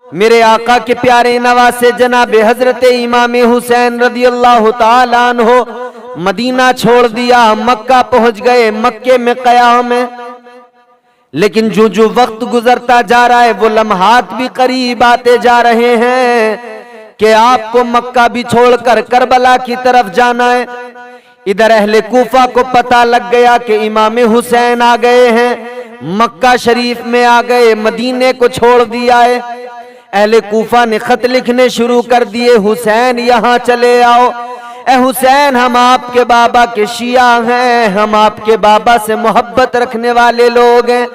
मेरे आका के प्यारे नवासे जनाब हजरत इमाम हुसैन रदियल्लाहु ताला अन्हो मदीना छोड़ दिया, मक्का पहुंच गए। मक्के में क़याम है, लेकिन जो जो वक्त गुजरता जा रहा है वो लम्हात भी करीब आते जा रहे हैं कि आपको मक्का भी छोड़कर करबला की तरफ जाना है। इधर अहले कूफा को पता लग गया कि इमाम हुसैन आ गए हैं, मक्का शरीफ में आ गए, मदीने को छोड़ दिया है। अहले कूफा ने खत लिखने शुरू कर दिए, हुसैन यहाँ चले आओ, ए हुसैन हम आपके बाबा के शिया हैं, हम आपके बाबा से मोहब्बत रखने वाले लोग हैं।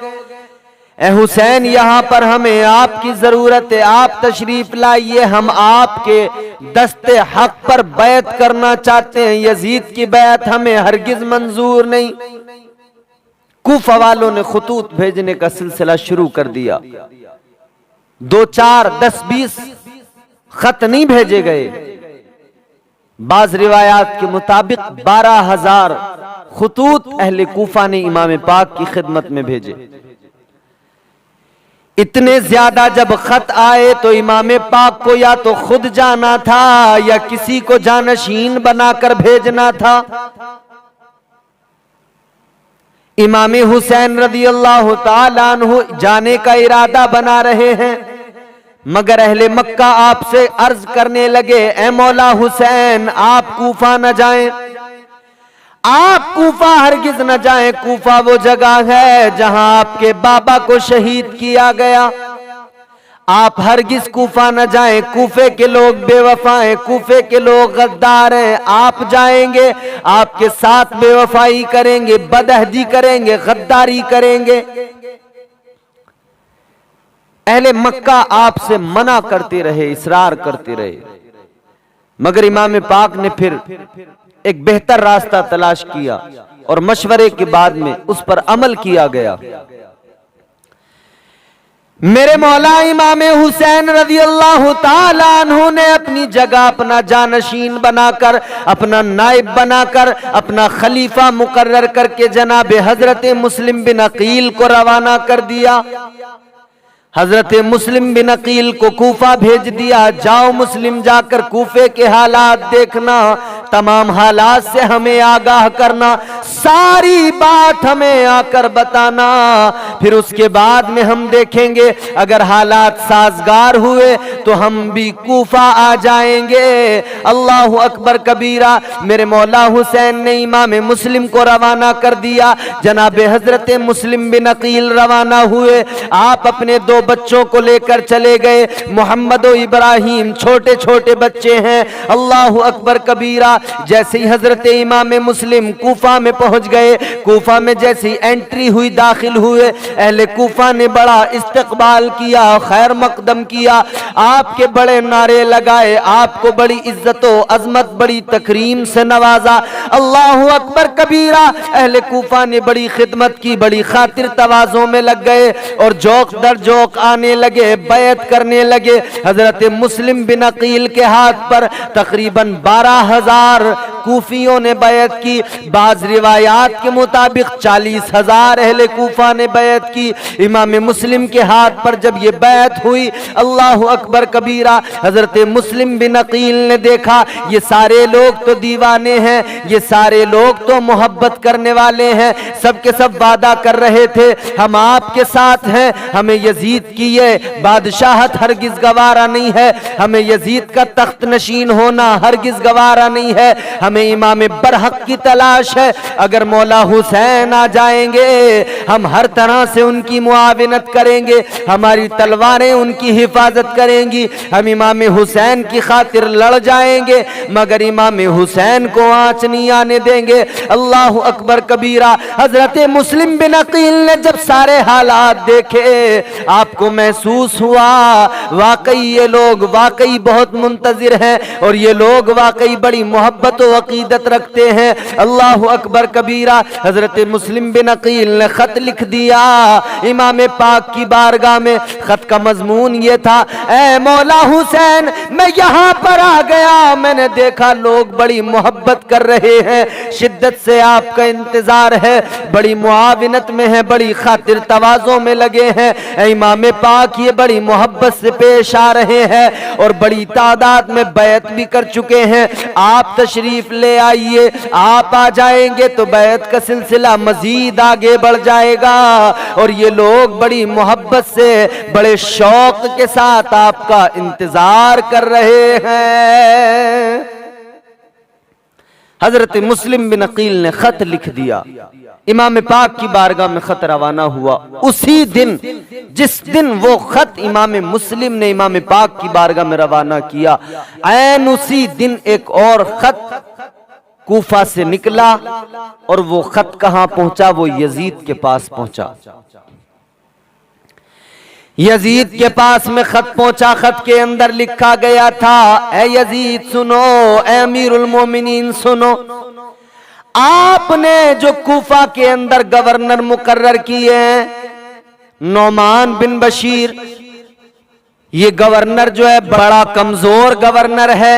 ए हुसैन यहाँ पर हमें आपकी जरूरत है, आप तशरीफ लाइए, हम आपके दस्ते हक पर बैत करना चाहते हैं। यजीद की बैत हमें हरगिज मंजूर नहीं। कूफा वालों ने खुतूत भेजने का सिलसिला शुरू कर दिया। 2, 4, 10, 20 खत नहीं भेजे गए, बाज रिवायात के मुताबिक 12,000 खुतूत अहले कूफा ने इमाम पाक की खिदमत में भेजे। इतने ज्यादा जब खत आए तो इमाम पाक को या तो खुद जाना था या किसी को जानशीन बनाकर भेजना था। इमाम हुसैन रदियल्लाहु ताला अन्हु जाने का इरादा बना रहे हैं, मगर अहले मक्का आपसे अर्ज करने लगे, ए मौला हुसैन आप कूफा न जाएं, आप कूफा हरगिज न जाएं। कूफा वो जगह है जहां आपके बाबा को शहीद किया गया, आप हरगिज कूफा न जाएं। कूफे के लोग बेवफा हैं, कूफे के लोग गद्दार हैं। आप जाएंगे आपके साथ बेवफाई करेंगे, बदअहदी करेंगे, गद्दारी करेंगे। अहले मक्का आपसे मना करते रहे, इसरार करते रहे, मगर इमाम पाक ने फिर एक बेहतर रास्ता तलाश किया और मशवरे के बाद में उस पर अमल किया गया। मेरे मौला इमाम हुसैन रज़ियल्लाहु ताला अन्हु ने अपनी जगह अपना जानशीन बनाकर, अपना नाइब बनाकर, अपना खलीफा मुकर्रर करके जनाब हजरत मुस्लिम बिन अकील को रवाना कर दिया। हजरत मुस्लिम बिन अकील को कूफा भेज दिया, जाओ मुस्लिम जाकर कूफे के हालात देखना, तमाम हालात से हमें आगाह करना, सारी बात हमें आकर बताना, फिर उसके बाद में हम देखेंगे अगर हालात साजगार हुए तो हम भी कूफा आ जाएंगे। अल्लाहु अकबर कबीरा। मेरे मौला हुसैन ने इमाम मुस्लिम को रवाना कर दिया। जनाब हजरत मुस्लिम बिन अकील रवाना हुए, आप अपने 2 बच्चों को लेकर चले गए। मोहम्मद और इब्राहिम छोटे छोटे बच्चे हैं। अल्लाहु अकबर कबीरा। जैसे ही हजरत इमाम मुस्लिम कूफा में पहुंच गए, कूफा में जैसी एंट्री हुई, दाखिल हुए, अहले कूफा ने बड़ा इस्तकबाल किया, खैर मकदम किया, आपके बड़े नारे लगाए, आपको बड़ी इज्जत व अजमत, बड़ी तकरीम से नवाजा। अल्लाहु अकबर कबीरा। अहले कूफा ने बड़ी खिदमत की, बड़ी खातिर तवाज़ों में लग गए और जोक दर जोक आने लगे, बैत करने लगे। हजरत मुस्लिम बिन अकील के हाथ पर तकरीबन 12,000 कूफियों ने बैत की। बाज रिवायात के मुताबिक 40,000 अहले कूफा ने बैत की। इमाम मुस्लिम के हाथ पर जब ये बैत हुई, अल्लाहु अकबर कबीरा, हजरत मुस्लिम बिन अकील ने देखा ये सारे लोग तो दीवाने हैं, ये सारे लोग तो मोहब्बत करने वाले हैं, सबके सब वादा कर रहे थे हम आपके साथ हैं, हमें यजीद की ये बादशाहत हरगिज गवारा नहीं है, हमें यजीद का तख्त नशीन होना हरगिज गवारा नहीं है, हमें इमाम बरहक की तलाश है। अगर मौला हुसैन आ जाएंगे हम हर तरह से उनकी मुआविनत करेंगे, हमारी तलवारें उनकी हिफाजत करेंगी, हम इमाम हुसैन की खातिर लड़ जाएंगे, मगर इमाम हुसैन को आंच नहीं आने देंगे। अल्लाहु अकबर कबीरा। हजरत मुस्लिम बिन अकील ने जब सारे हालात देखे, आपको महसूस हुआ वाकई ये लोग वाकई बहुत मुंतजिर हैं और ये लोग वाकई बड़ी मोहब्बत व अकीदत रखते हैं। अल्लाहु अकबर कबीरा। हजरत मुस्लिम बिन अकील ने खत लिख दिया इमाम पाक की बारगाह में। खत का मजमून ये था, ए ऐ मौला हुसैन, मैं यहाँ पर आ गया, मैंने देखा लोग बड़ी मोहब्बत कर रहे हैं, शिद्दत से आपका इंतजार है, बड़ी मुआविनत में है, बड़ी खातिर तवाज़ो में लगे हैं। ऐ इमाम पाक ये बड़ी मोहब्बत से पेश आ रहे हैं और बड़ी तादाद में बैत भी कर चुके हैं। आप तशरीफ ले आइए, आप आ जाएंगे तो बैत का सिलसिला मजीद आगे बढ़ जाएगा। और ये लोग बड़ी मोहब्बत से, बड़े शौक के साथ आपका इंतजार कर रहे हैं। हजरत मुस्लिम बिन अकील ने खत लिख दिया, इमाम पाक की बारगाह में खत रवाना हुआ। उसी दिन, जिस दिन वो खत इमाम मुस्लिम ने इमाम पाक की बारगाह में रवाना किया, ऐन उसी दिन एक और खत कूफा से निकला। और वो खत कहां पहुंचा? वो यजीद के पास पहुंचा। यजीद के पास में खत पहुंचा। खत के अंदर लिखा गया था, ए यजीद सुनो, ए अमीरुल मोमिनीन सुनो, आपने जो कूफा के अंदर गवर्नर मुकर्रर किए हैं नौमान बिन बशीर, ये गवर्नर जो है बड़ा कमजोर गवर्नर है।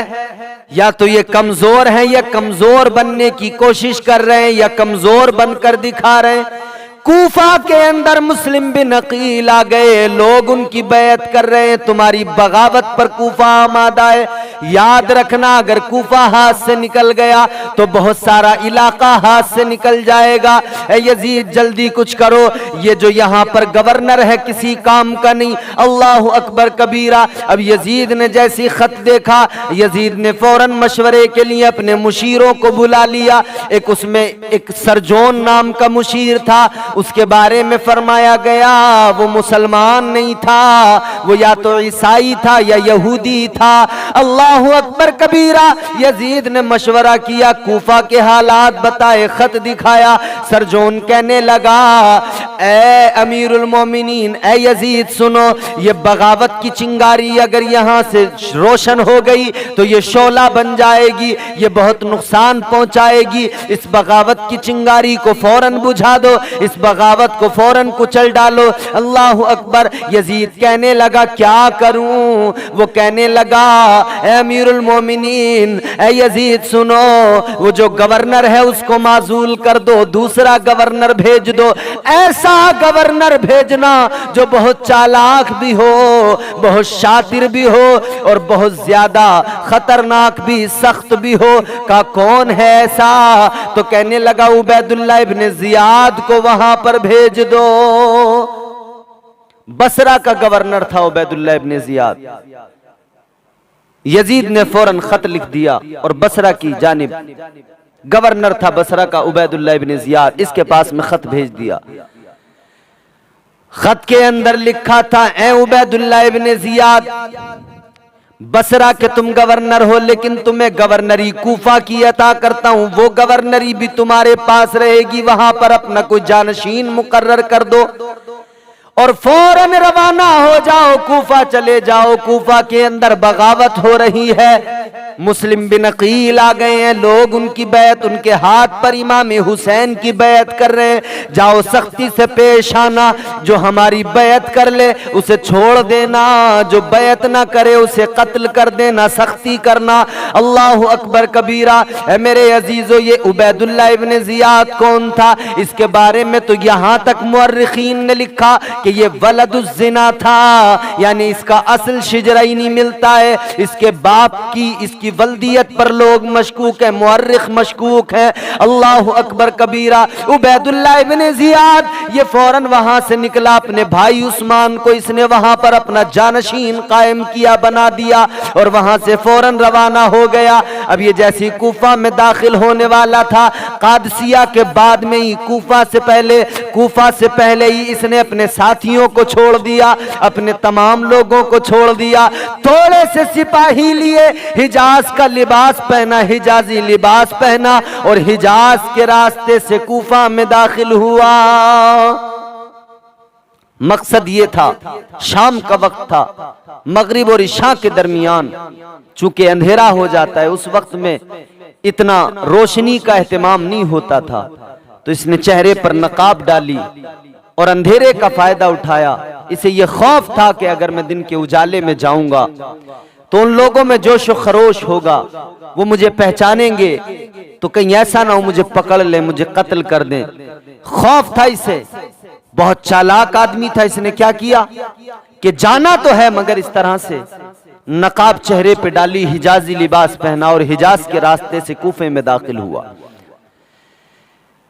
या तो ये कमजोर है या कमजोर बनने की कोशिश कर रहे हैं या कमजोर बनकर दिखा रहे हैं। कूफा के अंदर मुस्लिम बिन अकील आ गए, लोग उनकी बैत कर रहे हैं, तुम्हारी बगावत पर कूफा आमादा है। याद रखना, अगर कूफा हाथ से निकल गया तो बहुत सारा इलाका हाथ से निकल जाएगा। ए यजीद जल्दी कुछ करो, ये जो यहाँ पर गवर्नर है किसी काम का नहीं। अल्लाह अकबर कबीरा। अब यजीद ने जैसी खत देखा, यजीद ने फौरन मशवरे के लिए अपने मुशीरों को बुला लिया। एक उसमें एक सरजोन नाम का मुशीर था, उसके बारे में फरमाया गया वो मुसलमान नहीं था, वो या तो ईसाई था या यहूदी था। अल्लाह अकबर कबीरा। यजीद ने मशवरा किया, कूफा के हालात बताए, खत दिखाया। सरजोन कहने लगा, ए अमीरुल मोमिनीन, ए यजीद सुनो, ये बगावत की चिंगारी अगर यहाँ से रोशन हो गई तो ये शोला बन जाएगी, ये बहुत नुकसान पहुंचाएगी। इस बगावत की चिंगारी को फौरन बुझा दो, इस बगावत को फौरन कुचल डालो। अल्लाह अकबर। यजीद कहने लगा, क्या करूं? वो कहने लगा, ए अमीरुल मोमिनीन, ए यजीद सुनो, वो जो गवर्नर है उसको माजूल कर दो, दूसरा गवर्नर भेज दो। ऐसा गवर्नर भेजना जो बहुत चालाक भी हो, बहुत शातिर भी हो और बहुत ज्यादा खतरनाक भी, सख्त भी हो। का कौन है ऐसा? तो कहने लगा, उबैदुल्लाह इब्न जियाद को वहां पर भेज दो। बसरा का गवर्नर था उबैदुल्लाह इब्न जियाद। यजीद ने फौरन खत लिख दिया और बसरा की जानिब, गवर्नर था बसरा का उबैदुल्लाह इब्न जियाद, इसके पास में खत भेज दिया। खत के अंदर लिखा था, ए उबैदुल्लाह इब्न जियाद, बसरा के तुम गवर्नर हो, लेकिन तुम्हें गवर्नरी कूफा की अता करता हूं। वो गवर्नरी भी तुम्हारे पास रहेगी, वहां पर अपना कोई जानशीन मुकर्रर कर दो और फौरन रवाना हो जाओ, कूफा चले जाओ। कूफा के अंदर बगावत हो रही है, मुस्लिम बिन अकील आ गए हैं, लोग उनकी बैत, उनके हाथ पर इमाम हुसैन की बैत कर रहे हैं। जाओ सख्ती से पेश आना, जो हमारी बैत कर ले उसे छोड़ देना, जो बैत ना करे उसे कत्ल कर देना, सख्ती करना। अल्लाह अकबर कबीरा। मेरे अजीजों, ये उबैदुल्लाह इब्न जियाद कौन था? इसके बारे में तो यहां तक मुअर्रिखीन ने लिखा कि ये वलदुज़्ज़िना था, यानी इसका असल शिजरा ही नहीं मिलता है। इसके बाप की, इसकी वल्दियत पर लोग मशकूक है, मुअर्रिख मशकूक है। अल्लाह अकबर कबीरा। उबैदुल्लाह इब्न जियाद ये फौरन वहां से निकला, अपने भाई उस्मान को इसने वहां पर अपना जानशीन कायम किया, बना दिया और वहां से फौरन रवाना हो गया। अब ये जैसी कूफा में दाखिल होने वाला था, कादसिया के बाद में ही, कूफा से पहले ही इसने अपने साथियों को छोड़ दिया, अपने तमाम लोगों को छोड़ दिया। थोड़े से सिपाही लिए, हिजाज का लिबास पहना, हिजाजी लिबास पहना और हिजाज के रास्ते से कूफा में दाखिल हुआ। मकसद ये था, शाम का वक्त था, मगरिब और इशा के दरमियान, चूंकि अंधेरा हो जाता है, उस वक्त में इतना रोशनी का एहतमाम नहीं होता था, तो इसने चेहरे पर नकाब डाली और अंधेरे का फायदा उठाया इसे ये खौफ था कि अगर मैं दिन के उजाले में जाऊंगा तो उन लोगों में जोश व खरोश होगा, वो मुझे पहचानेंगे तो कहीं ऐसा ना हो मुझे पकड़ ले, मुझे कत्ल कर दें। खौफ था इसे। बहुत चालाक आदमी था। इसने क्या किया कि जाना तो है मगर इस तरह से नकाब चेहरे पे डाली, हिजाजी लिबास पहना और हिजाज के रास्ते से कूफे में दाखिल हुआ।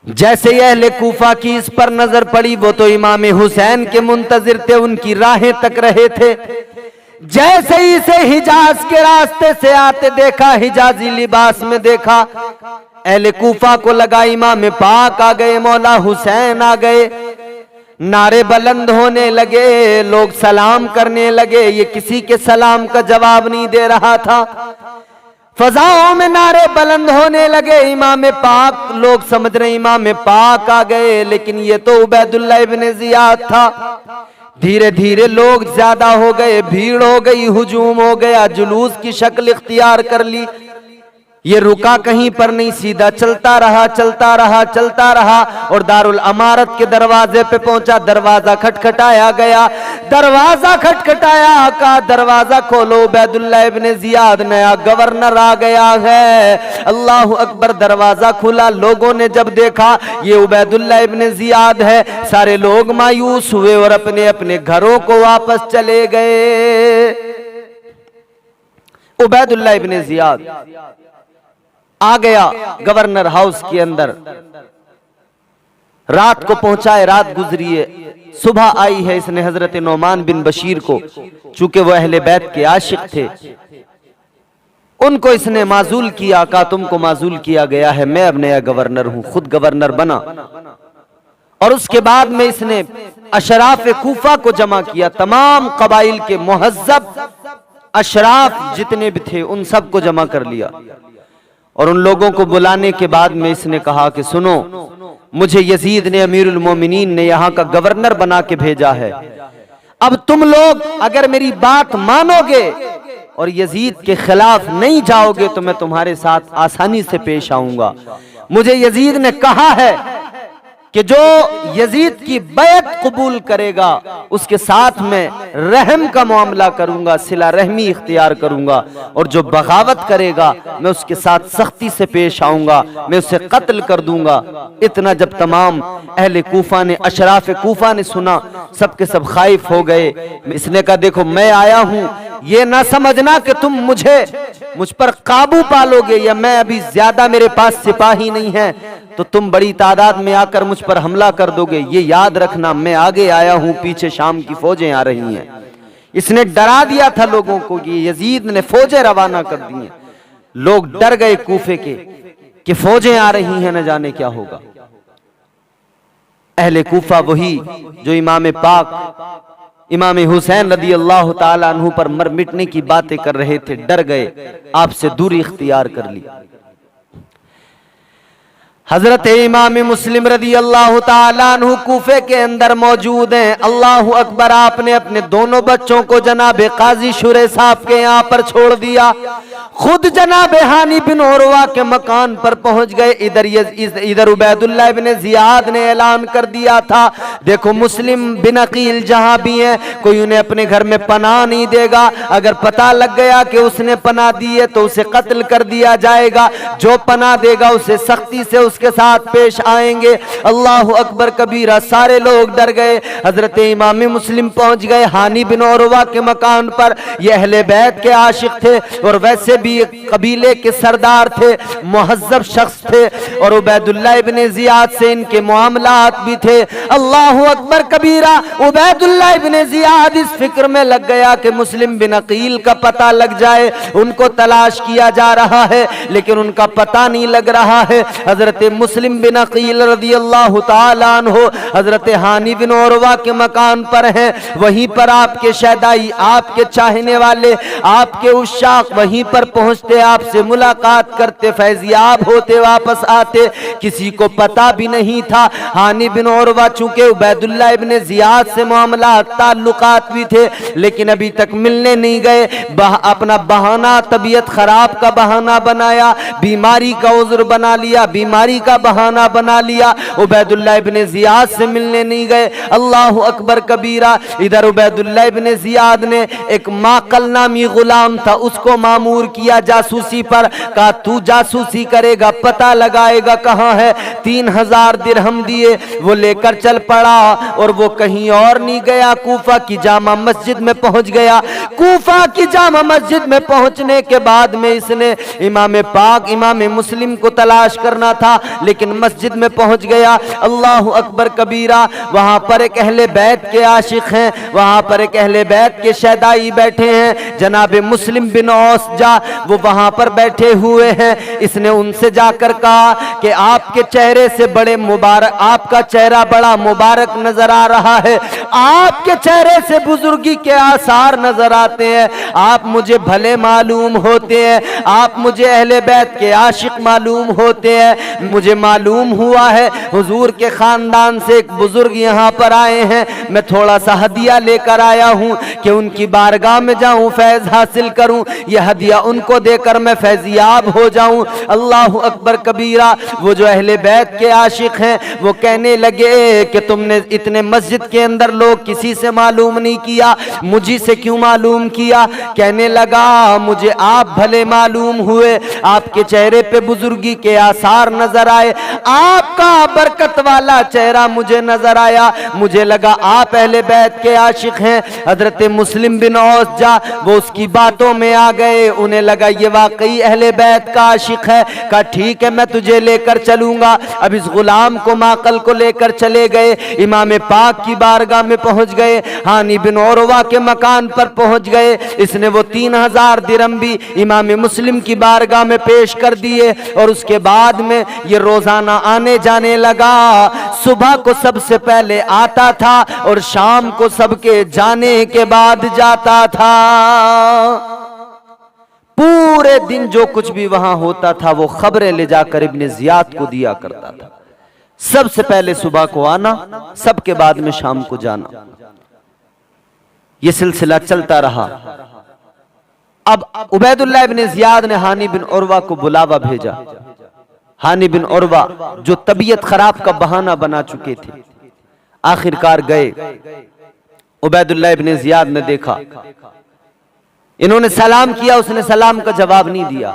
जैसे ही अहले कूफा की इस पर नजर पड़ी, वो तो इमाम हुसैन के मुंतजिर थे, उनकी राहें तक रहे थे। जैसे ही इसे हिजाज के रास्ते से आते देखा, हिजाजी लिबास में देखा, अहले कूफा को लगा इमाम पाक आ गए, मौला हुसैन आ गए। नारे बुलंद होने लगे, लोग सलाम करने लगे। ये किसी के सलाम का जवाब नहीं दे रहा था। फजाओं में नारे बुलंद होने लगे, इमाम पाक। लोग समझ रहे इमाम पाक आ गए, लेकिन ये तो उबैदुल्लाह इब्ने जियाद था। धीरे धीरे लोग ज्यादा हो गए, भीड़ हो गई, हुजूम हो गया, जुलूस की शक्ल इख्तियार कर ली। ये रुका कहीं पर नहीं, सीधा चलता रहा, चलता रहा, चलता रहा और दारुल अमारत के दरवाजे पे पहुंचा। दरवाजा खटखटाया गया, दरवाजा खटखटाया, का दरवाजा खोलो, उबैदुल्लाह इब्ने जियाद नया गवर्नर आ गया है। अल्लाह अकबर। दरवाजा खुला, लोगों ने जब देखा ये उबैदुल्लाह इब्ने जियाद है, सारे लोग मायूस हुए और अपने अपने घरों को वापस चले गए। उबैदुल्लाह इब्ने जियाद आ गया गवर्नर हाउस के अंदर। रात को पहुंचाए, रात गुजरी है, सुबह आई है। इसने हजरत नौमान बिन बशीर को, चूंकि वह अहले बैत के आशिक थे, उनको इसने माजूल किया, कहा तुमको माजूल किया गया है, मैं अब नया गवर्नर हूं। खुद गवर्नर बना और उसके बाद में इसने अशराफ कूफा को जमा किया। तमाम कबाइल के मुहज्जब अशराफ जितने भी थे उन सबको जमा कर लिया और उन लोगों को बुलाने के बाद में इसने कहा कि सुनो, मुझे यजीद ने, अमीरुल मोमिनीन ने यहाँ का गवर्नर बना के भेजा है। अब तुम लोग अगर मेरी बात मानोगे और यजीद के खिलाफ नहीं जाओगे तो मैं तुम्हारे साथ आसानी से पेश आऊंगा। मुझे यजीद ने कहा है कि जो यजीद की बैत कबूल करेगा उसके साथ में रहम का मामला करूंगा, सिला रहमी इख्तियार करूंगा, और जो बगावत करेगा मैं उसके साथ सख्ती से पेश आऊंगा, मैं उसे कत्ल कर दूंगा। इतना जब तमाम अहले कूफा ने, अशराफ कूफा ने सुना, सबके सब खाइफ हो गए। इसने कहा देखो मैं आया हूं, ये ना समझना कि तुम मुझ पर काबू पालोगे, या मैं अभी ज्यादा मेरे पास सिपाही नहीं है तो तुम बड़ी तादाद में आकर मुझ पर हमला कर दोगे। ये याद रखना, मैं आगे आया हूं, पीछे शाम की फौजें आ रही हैं। इसने डरा दिया था लोगों को कि यजीद ने फौजें रवाना कर दी हैं। लोग डर गए कूफे के कि फौजें आ रही हैं, न जाने क्या होगा। अहले कूफा वही जो इमाम पाक इमाम हुसैन रदी अल्लाह ताला अन्हु पर मर मिटने की बातें कर रहे थे, डर गए, आपसे दूरी इख्तियार कर ली। हजरत इमाम मुस्लिम रदी अल्लाह ताला अन्हु कूफे के अंदर मौजूद हैं। अल्लाह अकबर। आपने अपने दोनों बच्चों को जनाब काजी शुरे साहब के यहाँ पर छोड़ दिया, खुद जनाब हानी बिन उरवा के मकान पर पहुंच गए। इधर उबैदुल्लाह इब्ने जियाद ने ऐलान कर दिया था, देखो मुस्लिम बिन अकील जहां भी हैं, कोई उन्हें अपने घर में पनाह नहीं देगा। अगर पता लग गया कि उसने पनाह दी है तो उसे कत्ल कर दिया जाएगा। जो पनाह देगा उसे सख्ती से उसके साथ पेश आएंगे। अल्लाह अकबर कबीरा। सारे लोग डर गए। हजरत इमाम मुस्लिम पहुंच गए हानी बिन उरवा के मकान पर। ये अहले बैत के आशिक थे और वैसे भी कबीले के सरदार थे, मुहज्जब शख्स थे, और उबैदुल्लाह इब्ने जियाद से इनके मामलात भी थे। अल्लाह अकबर कबीरा। उबैदुल्लाह इब्ने जियाद इस फिक्र में लग गया कि मुस्लिम बिन अकील का पता लग जाए। उनको तलाश किया जा रहा है लेकिन उनका पता नहीं लग रहा है। हजरत मुस्लिम बिन अकील रज़ी अल्लाह ताला अन्हु हजरत हानी बिन उरवा के मकान पर हैं। वहीं पर आपके शहदाई, आपके चाहने वाले, आपके उशाक वहीं पर पहुंचते, आपसे मुलाकात करते, फैजियाब होते वापस आते। थे, किसी को पता भी नहीं था। हानी बिन उरवा चूंकि उबैदुल्लाह इब्ने जियाद से मामला ताल्लुकात भी थे, लेकिन अभी तक मिलने नहीं गए। अपना बहाना, तबीयत खराब का बहाना बनाया, बीमारी का उज़्र बना लिया, बीमारी का बहाना बना लिया, उबैदुल्लाह इब्ने जियाद से मिलने नहीं गए। अल्लाहु अकबर कबीरा। इधर उबैदुल्लाह इब्ने जियाद ने एक माकल नामी गुलाम था, उसको मामूर किया जासूसी पर। कहा तू जासूसी करेगा, पता लगाएगा कहां है। 3000 दिरहम दिए, वो लेकर चल पड़ा और वो कहीं और नहीं गया, कूफा की जामा मस्जिद में पहुंच गया। कूफा की जामा मस्जिद में पहुंचने के बाद में इसने इमाम पाक इमाम मुस्लिम को तलाश करना था, लेकिन मस्जिद में पहुंच गया। अल्लाहु अकबर कबीरा। वहां पर एक अहले बैत के आशिक हैं, वहां पर एक अहले बैत के शहदाई बैठे हैं, जनाब मुस्लिम बिन औसजा, वो वहां पर बैठे हुए हैं। इसने उनसे जाकर कहा कि आपके चेहरे से बड़े मुबारक, आपका चेहरा बड़ा मुबारक नजर आ रहा है, आपके चेहरे से बुजुर्गी के आसार नजर आते हैं, आप मुझे भले मालूम होते हैं, आप मुझे अहले बैत के आशिक मालूम होते हैं। मुझे मालूम हुआ है हुजूर के खानदान से एक बुजुर्ग यहाँ पर आए हैं, मैं थोड़ा सा हदिया लेकर आया हूँ कि उनकी बारगाह में जाऊँ, फैज हासिल करूँ, यह हदिया उनको देकर मैं फैजियाब हो जाऊँ। अल्लाहु अकबर कबीरा। वो जो अहले बैत के आशिक हैं वो कहने लगे कि तुमने इतने मस्जिद के अंदर लोग किसी से मालूम नहीं किया, मुझी से क्यों मालूम किया? कहने लगा मुझे आप भले मालूम हुए, आपके चेहरे पे बुजुर्गी के आसार नजर आए, आपका बरकत वाला चेहरा मुझे नजर आया, मुझे लगा आप अहले बैत के आशिक हैं। हजरत मुस्लिम बिन औसजा वो उसकी बातों में आ गए, उन्हें लगा ये वाकई अहले बैत का आशिक है। कहा ठीक है मैं तुझे लेकर चलूंगा। अब इस गुलाम को माकल को लेकर चले गए, इमाम पाक की बारगाह में पहुंच गए, हानी बिन उरवा के मकान पर पहुंच गए। इसने वो 3000 दिरहम भी इमाम मुस्लिम की बारगाह में पेश कर दिए और उसके बाद में ये रोजाना आने जाने लगा। सुबह को सबसे पहले आता था और शाम को सबके जाने के बाद जाता था। पूरे दिन जो कुछ भी वहां होता था वो खबरें ले जाकर इब्ने जियाद को दिया करता था। सबसे पहले सुबह को आना, सबके बाद में शाम को जाना। यह सिलसिला चलता रहा। अब उबैदुल्लाह इब्ने जियाद ने हानी बिन उरवा को बुलावा भेजा। हानी बिन उरवा जो तबीयत खराब का बहाना बना चुके थे, आखिरकार गए। उबैदुल्लाह इब्ने जियाद ने देखा, इन्होंने सलाम किया, उसने सलाम का जवाब नहीं दिया।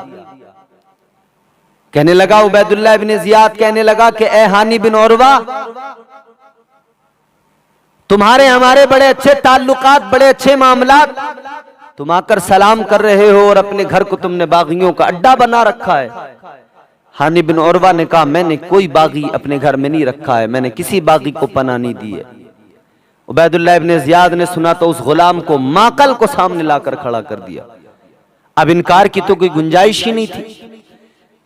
कहने लगा उबैदुल्लाह इब्ने जियाद कहने लगा कि ए हानी बिन उरवा, तुम्हारे हमारे बड़े अच्छे ताल्लुकात, बड़े अच्छे मामलात, तुम आकर सलाम कर रहे हो और अपने घर को तुमने बागियों का अड्डा बना रखा है। हानी बिन उरवा ने कहा मैंने कोई बागी अपने घर में नहीं रखा है, मैंने किसी बागी को पनाह नहीं दी है। उबैदुल्लाह इब्ने जियाद ने सुना तो उस गुलाम को माकल को सामने लाकर खड़ा कर दिया। अब इनकार की तो कोई गुंजाइश ही नहीं थी।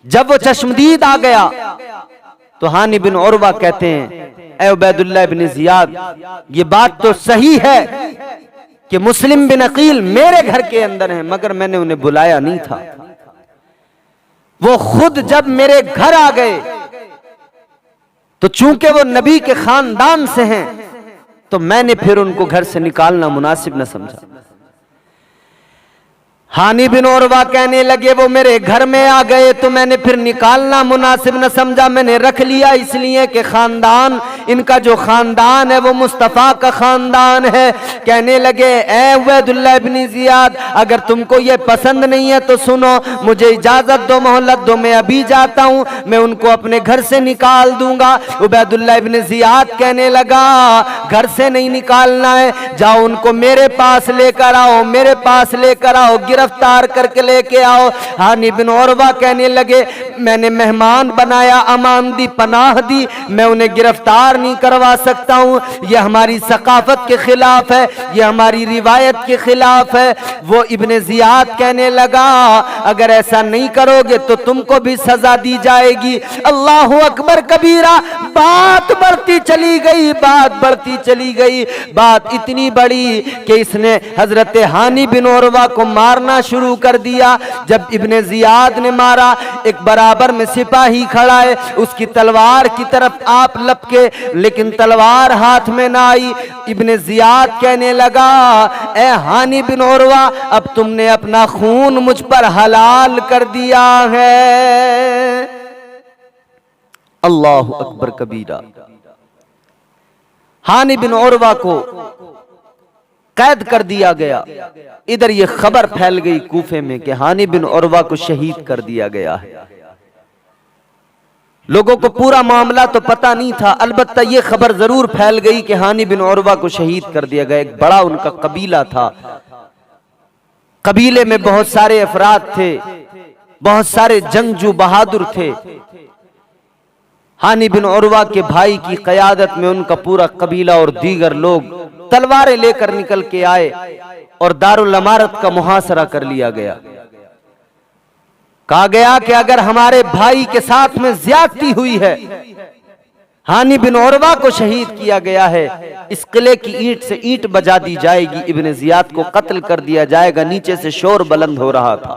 जब वो चश्मदीद आ गया तो हानी बिन उरवा कहते हैं ए उबैदुल्लाह इब्ने जियाद, ये बात तो सही है कि मुस्लिम बिन अकील मेरे घर के अंदर हैं, मगर मैंने उन्हें बुलाया नहीं था। वो खुद जब मेरे घर आ गए तो चूंकि वो नबी के खानदान से हैं तो मैंने फिर उनको घर से निकालना मुनासिब न समझा। हानी बिन उरवा कहने लगे वो मेरे घर में आ गए तो मैंने फिर निकालना मुनासिब न समझा, मैंने रख लिया इसलिए कि खानदान, इनका जो खानदान है वो मुस्तफ़ा का खानदान है। कहने लगे ए उबैदुल्लाह इब्ने जियाद, अगर तुमको ये पसंद नहीं है तो सुनो, मुझे इजाजत दो, मोहलत दो, मैं अभी जाता हूँ, मैं उनको अपने घर से निकाल दूंगा। उबैदुल्लाह इब्ने जियाद कहने लगा घर से नहीं निकालना है, जाओ उनको मेरे पास लेकर आओ, मेरे पास लेकर आओ, गिरफ्तार करके लेके आओ। हानी बिन उरवा कहने लगे मैंने मेहमान बनाया, अमान दी, पनाह दी, मैं उन्हें गिरफ्तार नहीं करवा सकता हूँ, यह हमारी सकाफत के खिलाफ है, यह हमारी रिवायत के खिलाफ है। वो इब्ने जियाद कहने लगा अगर ऐसा नहीं करोगे तो तुमको भी सजा दी जाएगी। अल्लाहु अकबर कबीरा। बात बढ़ती चली गई, बात बढ़ती चली गई। बात इतनी बड़ी कि इसने हजरत हानी बिन उरवा को मारना शुरू कर दिया। जब इब्ने जियाद ने मारा, एक बराबर में सिपाही खड़ा है, उसकी तलवार की तरफ आप लपके, लेकिन तलवार हाथ में ना आई। इब्ने जियाद कहने लगा, ए हानी बिन उरवा, अब तुमने अपना खून मुझ पर हलाल कर दिया है। अल्लाह अकबर कबीरा। हानी बिन उरवा को कैद कर दिया गया। इधर ये खबर फैल गई कूफे में कि हानी बिन उरवा को शहीद कर दिया गया है। लोगों को पूरा मामला तो पता नहीं था, अलबत्ता ये खबर जरूर फैल गई कि हानी बिन उरवा को शहीद कर दिया गया। एक बड़ा उनका कबीला था, कबीले में बहुत सारे अफराद थे, बहुत सारे जंगजू बहादुर थे। हानी बिन उरवा के भाई की क़यादत में उनका पूरा कबीला और दीगर लोग तलवारें लेकर निकल के आए और दारुल अमारत का मुहासरा कर लिया गया। कहा गया कि अगर हमारे भाई के साथ में ज्यादती हुई है, हानी बिन उरवा को शहीद किया गया है, इस किले की ईंट से ईंट बजा दी जाएगी, इब्ने जियाद को कत्ल कर दिया जाएगा। नीचे से शोर बुलंद हो रहा था।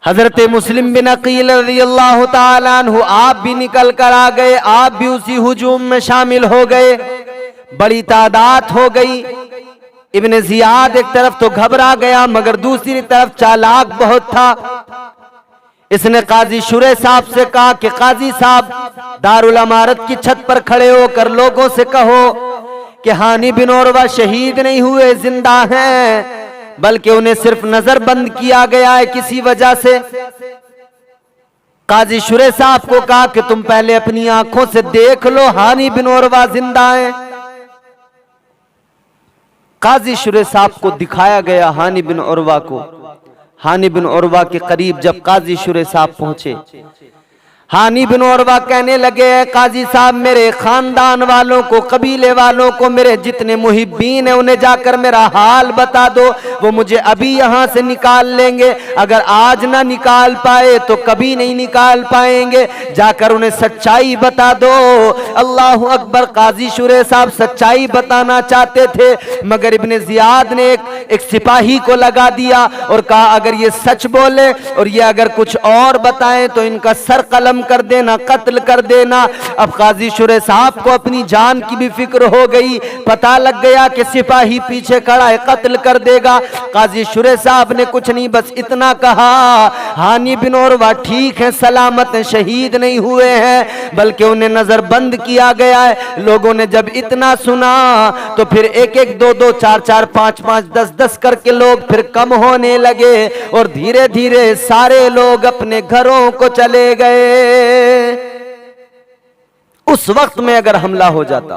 हजरत मुस्लिम बिन अकील रज़ियल्लाहु ताला अन्हु आप भी निकल कर आ गए, आप भी उसी हुजूम में शामिल हो गए। बड़ी तादाद हो गई। इब्ने जियाद एक तरफ तो घबरा गया, मगर दूसरी तरफ चालाक बहुत था। इसने काजी शुरे साहब से कहा कि काजी साहब, दारुल अमारत की छत पर खड़े होकर लोगों से कहो कि हानी बिन उरवा शहीद नहीं हुए, जिंदा हैं, बल्कि उन्हें सिर्फ नजरबंद किया गया है किसी वजह से। काजी शुरे साहब को कहा कि तुम पहले अपनी आंखों से देख लो, हानी बिन उरवा जिंदा है। काजी शुरे साहब को दिखाया गया हानी बिन उरवा को। हानी बिन उरवा के करीब जब काजी शुरे साहब पहुंचे, हानी बिन उरवा कहने लगे, काजी साहब, मेरे खानदान वालों को, कबीले वालों को, मेरे जितने मुहिब्बीन हैं, उन्हें जाकर मेरा हाल बता दो, वो मुझे अभी यहाँ से निकाल लेंगे। अगर आज ना निकाल पाए तो कभी नहीं निकाल पाएंगे, जाकर उन्हें सच्चाई बता दो। अल्लाह अकबर। काजी शुरे साहब सच्चाई बताना चाहते थे, मगर इब्ने जियाद ने एक सिपाही को लगा दिया और कहा, अगर ये सच बोले और ये अगर कुछ और बताएं तो इनका सर कलम कर देना, कत्ल कर देना। अब काजी शुरे साहब को अपनी जान की भी फिक्र हो गई। पता लग गया कि सिपाही पीछे खड़ा है, कत्ल कर देगा। काजी शुरे साहब ने कुछ नहीं, बस इतना कहा, हानी बिन उरवा ठीक है, सलामत है, शहीद नहीं हुए हैं, बल्कि उन्हें नजरबंद किया गया है। लोगों ने जब इतना सुना तो फिर एक एक, दो दो, चार चार, पांच पांच, दस दस करके लोग फिर कम होने लगे और धीरे धीरे सारे लोग अपने घरों को चले गए। उस वक्त में अगर हमला हो जाता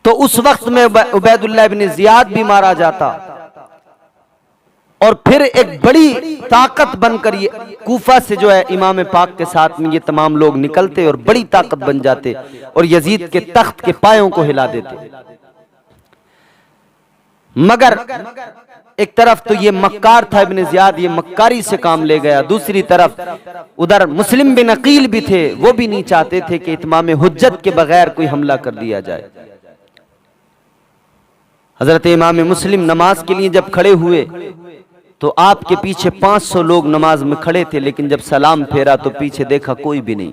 तो उस वक्त में उबैदुल्लाह इब्न जियाद भी मारा जाता और फिर एक बड़ी ताकत बनकर ये कूफा से जो है इमाम पाक के साथ में ये तमाम लोग निकलते और बड़ी ताकत बन जाते और यजीद के तख्त के पायों को हिला देते। मगर एक तरफ तो ये मक्कार था इब्ने जियाद, ये मक्कारी से काम ले गया। दूसरी तरफ उधर मुस्लिम बिन अकील भी थे, वो भी नहीं चाहते थे कि इत्माम हुज्जत के बगैर कोई हमला कर दिया जाए। हजरत इमाम मुस्लिम नमाज के लिए जब खड़े हुए तो आपके पीछे 500 लोग नमाज में खड़े थे, लेकिन जब सलाम फेरा तो पीछे देखा कोई भी नहीं,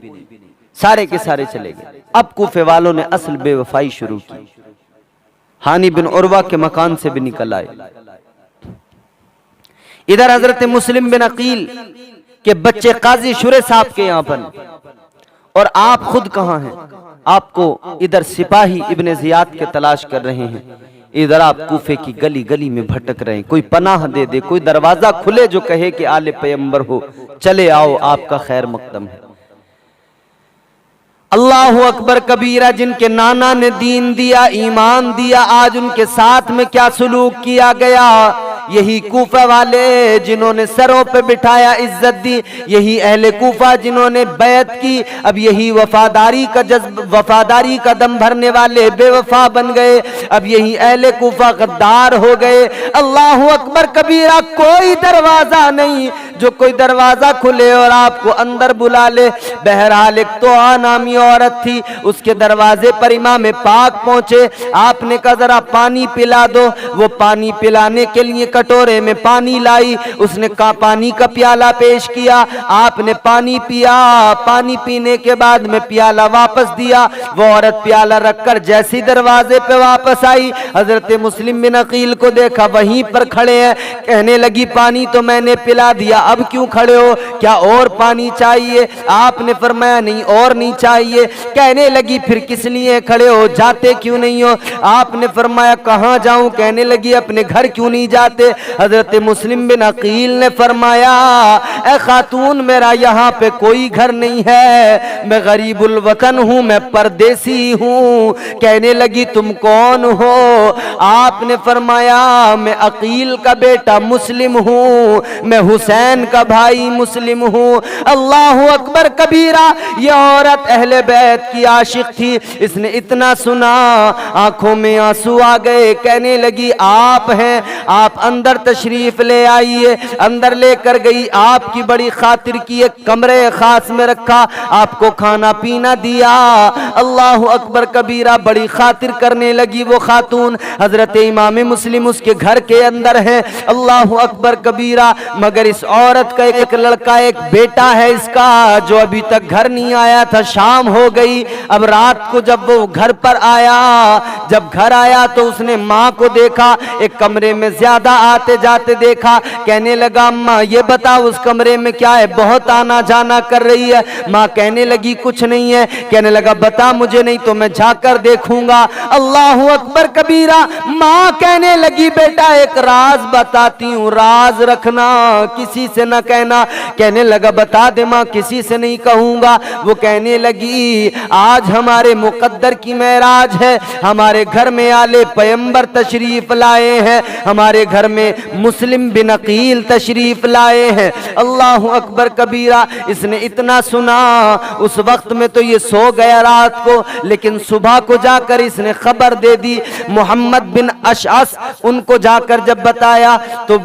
सारे के सारे चले गए। अब कूफे वालों ने असल बेवफाई शुरू की, हानी बिन उरवा के मकान से भी निकल आए। इधर हजरत मुस्लिम बिन अकील के बच्चे काजी शुरे साहब के यहाँ पर, और आप खुद कहाँ हैं? आपको इधर सिपाही इब्ने जियाद के तलाश कर रहे हैं, इधर आप कूफे की गली गली में भटक रहे हैं। कोई पनाह दे दे, कोई दरवाजा खुले जो कहे कि आले पैगंबर हो, चले आओ, आपका खैर मकदम है। अल्लाहु अकबर कबीरा। जिनके नाना ने दीन दिया, ईमान दिया, आज उनके साथ में क्या सलूक किया गया। यही कूफा वाले जिन्होंने सरों पे बिठाया, इज्जत दी, यही अहले कूफा जिन्होंने बैत की, अब यही वफादारी का जज्ब, वफादारी का दम भरने वाले बेवफा बन गए। अब यही अहले कूफा गद्दार हो गए। अल्लाहु अकबर कबीरा। कोई दरवाजा नहीं जो कोई दरवाजा खुले और आपको अंदर बुला ले। बहरहाल एक तोआ नामी औरत थी, उसके दरवाजे पर इमाम पाक पहुंचे। आपने कहा जरा पानी पिला दो। वो पानी पिलाने के लिए कटोरे में पानी लाई। उसने कहा पानी का प्याला पेश किया, आपने पानी पिया। पानी पीने के बाद में प्याला वापस दिया। वो औरत प्याला रखकर जैसी दरवाजे पे वापस आई, हजरत मुस्लिम बिन अकील को देखा वहीं पर खड़े हैं। कहने लगी पानी तो मैंने पिला दिया, अब क्यों खड़े हो, क्या और पानी चाहिए? आपने फरमाया नहीं और नहीं चाहिए। कहने लगी फिर किस लिए खड़े हो, जाते क्यों नहीं हो? आपने फरमाया कहाँ जाऊं? कहने लगी अपने घर क्यों नहीं जाते? हजरत मुस्लिम बिन अकील ने फरमाया ए खातून, मेरा यहाँ पे कोई घर नहीं है, मैं गरीबुल वतन हूँ, मैं परदेसी हूँ। कहने लगी तुम कौन हो? आपने फरमाया मैं अकील का बेटा मुस्लिम हूँ, मैं हुसैन का भाई मुस्लिम हूँ। अल्लाह अकबर कबीरा। यह औरत अहले बैत की आशिक थी। इसने इतना सुना आंखों में आंसू आ गए। कहने लगी आप हैं, आप अंदर तशरीफ ले आइए। अंदर लेकर गई, आपकी बड़ी खातिर की एक कमरे खास में रखा, आपको खाना पीना दिया। अल्लाह अकबर कबीरा। बड़ी खातिर करने लगी वो खातून। हजरत इमाम मुस्लिम उसके घर के अंदर है। अल्लाह अकबर कबीरा। मगर इस औरत का एक लड़का, एक बेटा है इसका, जो अभी तक घर नहीं आया था। शाम हो गई। अब रात को जब वो घर पर आया, जब घर आया तो उसने माँ को देखा, एक कमरे में ज्यादा आते जाते देखा। कहने लगा अम्मा ये बता उस कमरे में क्या है, बहुत आना जाना कर रही है। माँ कहने लगी कुछ नहीं है। कहने लगा बता मुझे, नहीं तो मैं जाकर देखूंगा। अल्लाह अकबर कबीरा। माँ कहने लगी बेटा एक राज बताती हूँ, राज रखना, किसी से न कहना। कहने लगा बता दे माँ, किसी से नहीं कहूंगा। वो कहने लगी आज हमारे मुकद्दर की मेराज है, हमारे घर में आले पैगंबर तशरीफ लाए हैं, हमारे घर में मुस्लिम बिन अकील तशरीफ लाए हैं। अल्लाह अकबर कबीरा। इसने इतना सुना, उस वक्त में तो ये सो गया रात को, लेकिन सुबह को जाकर इसने खबर दे दी। मोहम्मद बिन अशअस उनको जाकर जब बताया तो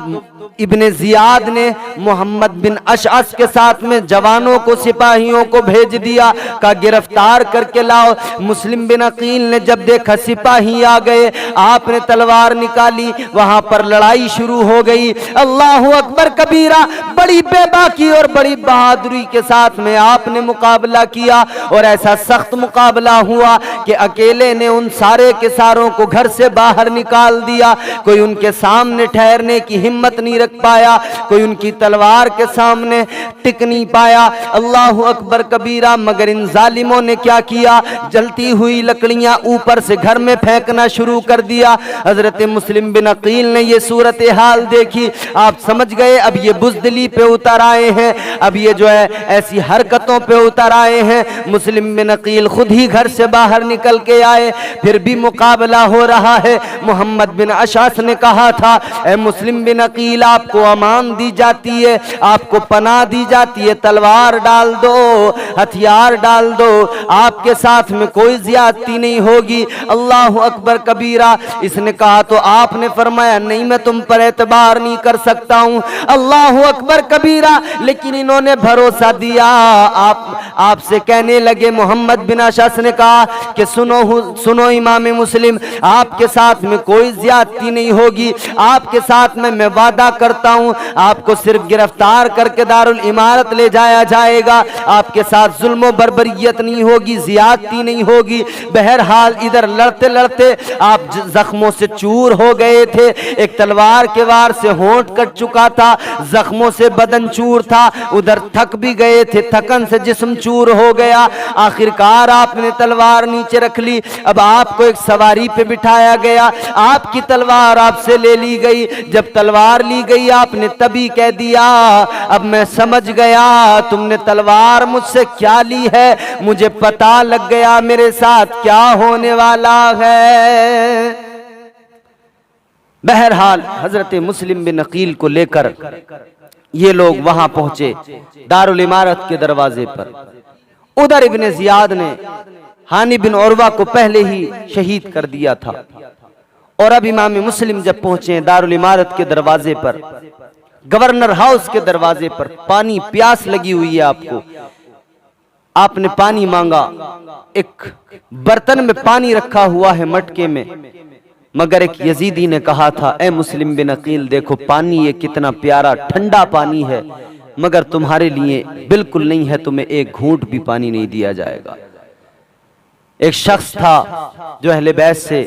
इब्ने जियाद ने मोहम्मद बिन अशअस के साथ में जवानों को, सिपाहियों को भेज दिया, का गिरफ्तार करके लाओ। मुस्लिम बिन अकील ने जब देखा सिपाही आ गए, आपने तलवार निकाली, वहां पर लड़ाई शुरू हो गई। अल्लाह अकबर कबीरा। बड़ी बेबाकी और बड़ी बहादुरी के साथ में आपने मुकाबला किया, और ऐसा सख्त मुकाबला हुआ कि अकेले ने उन सारे के सारों को घर से बाहर निकाल दिया। कोई उनके सामने ठहरने की हिम्मत नहीं रख पाया, कोई उनकी तलवार के सामने टिक नहीं पाया। अल्लाह अकबर कबीरा। मगर इन जालिमों ने क्या किया, जलती हुई लकड़ियां ऊपर से घर में फेंकना शुरू कर दिया। हजरत मुस्लिम बिन अकील ने ये सूरत हाल देखी, आप समझ गए अब ये बुज़दिली पे उतर आए हैं, अब ये जो है ऐसी हरकतों पे उतर आए हैं। मुस्लिम बिन अकील खुद ही घर से बाहर निकल के आए, फिर भी मुकाबला हो रहा है। मोहम्मद बिन अशअस ने कहा था ए मुस्लिम बिन अकील, आपको अमान दी जाती है, आपको पनाह दी जाती है, तलवार डाल दो, हथियार डाल दो, आपके साथ में कोई ज्यादती नहीं होगी। अल्लाह अकबर कबीरा। इसने कहा तो आपने फरमाया नहीं मैं तुम पर एतबार नहीं कर सकता हूं। अल्लाह अकबर कबीरा। लेकिन इन्होंने भरोसा दिया। आपसे कहने लगे, मोहम्मद बिन अशअस ने कहा कि सुनो इमाम मुस्लिम, आपके साथ में कोई ज्यादती नहीं होगी, आपके साथ में मैं वादा करता हूं, आपको सिर्फ गिरफ्तार करके दारुल इमारत ले जाया जाएगा, आपके साथ जुल्म बर्बरियत नहीं होगी, ज्यादती नहीं होगी। बहरहाल इधर लड़ते लड़ते आप जख्मों से चूर हो गए थे, एक तलवार के वार से होंठ कट चुका था, जख्मों से बदन चूर था, उधर थक भी गए थे, थकन से जिस्म चूर हो गया। आखिरकार आपने तलवार नीचे रख ली। अब आपको एक सवारी पे बिठाया गया, आपकी तलवार आपसे ले ली गई। जब तलवार ली गई आपने तभी कह दिया अब मैं समझ गया तुमने तलवार मुझसे क्या ली है, मुझे पता लग गया मेरे साथ क्या होने वाला है। बहरहाल हजरत मुस्लिम बिन अकील को लेकर ये लोग वहां पहुंचे दारुल इमारत के दरवाजे पर। उधर इब्ने जियाद ने हानी बिन उरवा को पहले ही शहीद कर दिया था, और अब इमाम मुस्लिम जब पहुंचे दारुल इमारत के दरवाजे पर गवर्नर हाउस के दरवाजे पर पानी, प्यास लगी हुई है आपको, आपने पानी मांगा, एक बर्तन में पानी रखा हुआ है मटके में, मगर एक यजीदी ने कहा था, ए मुस्लिम बिन अकील देखो पानी ये कितना प्यारा ठंडा पानी है, मगर तुम्हारे लिए बिल्कुल नहीं है, तुम्हें एक घूंट भी पानी नहीं दिया जाएगा। एक शख्स था जो अहले बैत से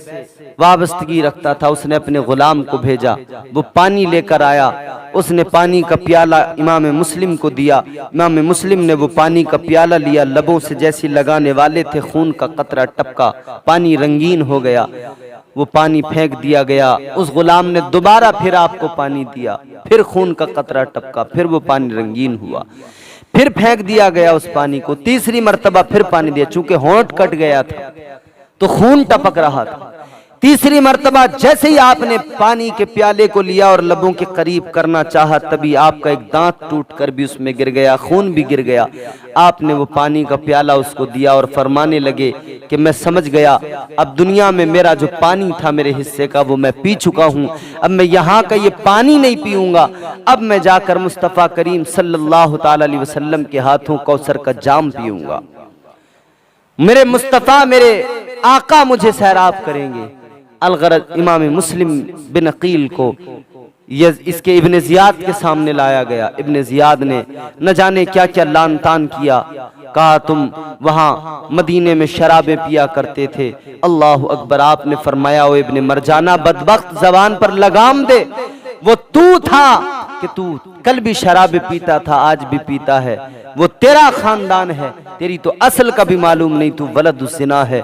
वाबस्तगी रखता था, उसने अपने गुलाम को भेजा, वो पानी लेकर आया, उसने पानी का प्याला इमाम मुस्लिम को दिया, इमाम मुस्लिम ने वो पानी का प्याला लिया, लबों से जैसी लगाने वाले थे खून का कतरा टपका, पानी रंगीन हो गया, वो पानी फेंक दिया गया। उस गुलाम ने दोबारा फिर आपको पानी दिया, फिर खून का कतरा टपका, फिर वो पानी रंगीन हुआ, फिर फेंक दिया गया उस पानी को, तीसरी मर्तबा फिर पानी दिया, चूंकि होंठ कट गया था तो खून टपक रहा था। तीसरी मर्तबा जैसे ही आपने पानी के प्याले को लिया और लबों के करीब करना चाहा, तभी आपका एक दांत टूटकर भी उसमें गिर गया, खून भी गिर गया। आपने वो पानी का प्याला उसको दिया और फरमाने लगे कि मैं समझ गया, अब दुनिया में मेरा जो पानी था मेरे हिस्से का वो मैं पी चुका हूं, अब मैं यहाँ का ये पानी नहीं पीऊंगा, अब मैं जाकर मुस्तफ़ा करीम सल्लल्लाहु ताला अलैहि वसल्लम के हाथों कौसर का जाम पीऊंगा, मेरे मुस्तफ़ा मेरे आका मुझे सैराब करेंगे। अलगरज इमाम मुस्लिम बिन अकील को इसके इब्न जियाद के सामने लाया गया। इब्न जियाद ने न जाने क्या क्या लान तान किया, कहा तुम वहाँ मदीने में शराबें पिया करते थे। अल्लाह अकबर। आपने फरमाया, ओ इब्न मरजाना बदबख्त, जबान पर लगाम दे, वो तू था कि तू कल भी शराबें पीता था, आज भी पीता है, वो तेरा खानदान है, तेरी तो असल का भी मालूम नहीं, तू वलद ज़िना है।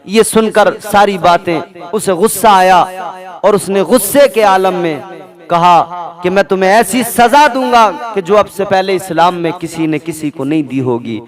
ये सुनकर सारी बातें उसे गुस्सा आया और उसने गुस्से के आलम में कहा कि मैं तुम्हें ऐसी सजा दूंगा कि जो अब से पहले इस्लाम में किसी ने किसी को नहीं दी होगी।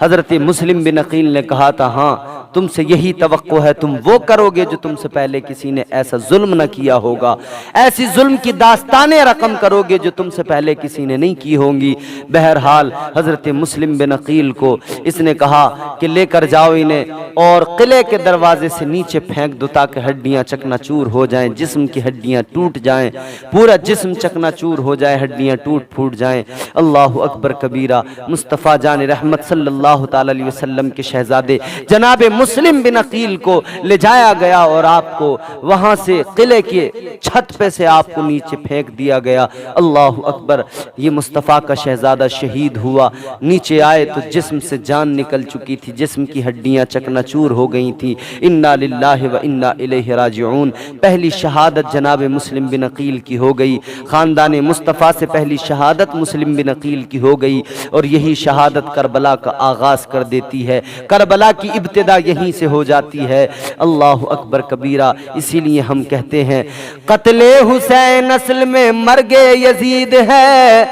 हजरत मुस्लिम बिन अकील ने कहा था, हाँ तुमसे यही तवक्को है, तुम वो करोगे जो तुमसे पहले किसी ने ऐसा जुल्म न किया होगा, ऐसी जुल्म की दास्तानें रकम करोगे जो तुमसे पहले किसी ने नहीं की होंगी। बहरहाल हजरत मुस्लिम बिन अकील को इसने कहा कि लेकर जाओ इन्हें और किले के दरवाजे से नीचे फेंक दो ताकि हड्डियां चकनाचूर हो जाएं, जिस्म की हड्डियां टूट जाएं, पूरा जिस्म चकनाचूर हो जाए, हड्डियां टूट फूट जाएं। अल्लाह अकबर कबीरा। मुस्तफ़ा जान रहमत सल्लल्लाहु ताला अलैहि वसल्लम के शहजादे जनाब मुस्लिम बिन अकील को ले जाया गया और आपको वहां से किले के छत पे से आपको नीचे फेंक दिया गया। अल्लाह अकबर। ये मुस्तफ़ा का शहजादा शहीद हुआ, नीचे आए तो जिस्म से जान निकल चुकी थी, जिस्म की हड्डियां चकनाचूर हो गई थी। इन्ना लिल्लाहि व इन्ना इलैहि राजिऊन। पहली शहादत जनाब मुस्लिम बिन अकील की हो गई, खानदान मुस्तफ़ा से पहली शहादत मुस्लिम बिन अकील की हो गई और यही शहादत करबला का आगाज कर देती है, करबला की इब्तिदा यहीं से हो जाती है। अल्लाह अकबर कबीरा। इसीलिए हम कहते हैं कत्ले हुसैन असल में मर्गे यजीद है,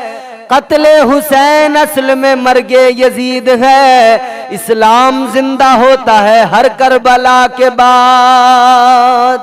कत्ले हुसैन असल में मर्गे यजीद है, इस्लाम जिंदा होता है हर करबला के बाद।